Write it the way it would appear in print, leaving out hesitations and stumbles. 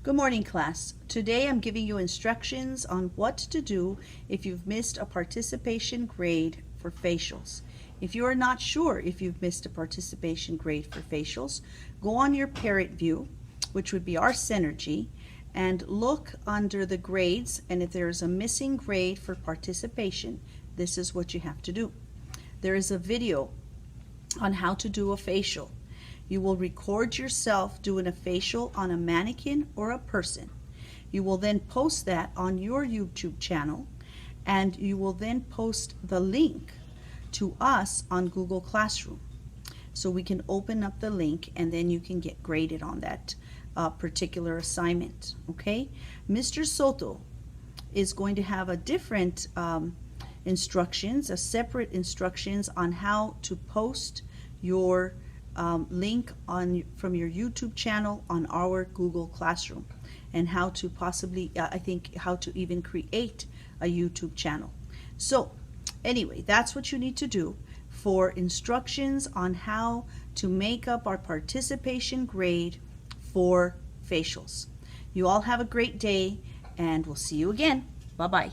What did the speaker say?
Good morning, class. Today I'm giving you instructions on what to do if you've missed a participation grade for facials. If you are not sure if you've missed a participation grade for facials, go on your parent view, which would be our Synergy, and look under the grades, and if there is a missing grade for participation, this is what you have to do. There is a video on how to do a facial. You will record yourself doing a facial on a mannequin or a person. You will then post that on your YouTube channel, and you will then post the link to us on Google Classroom. So we can open up the link and then you can get graded on that particular assignment, okay? Mr. Soto is going to have a different instructions, a separate instructions on how to post your link from your YouTube channel on our Google Classroom, and how to possibly, I think, how to even create a YouTube channel. So anyway, that's what you need to do for instructions on how to make up our participation grade for facials. You all have a great day, and we'll see you again. Bye-bye.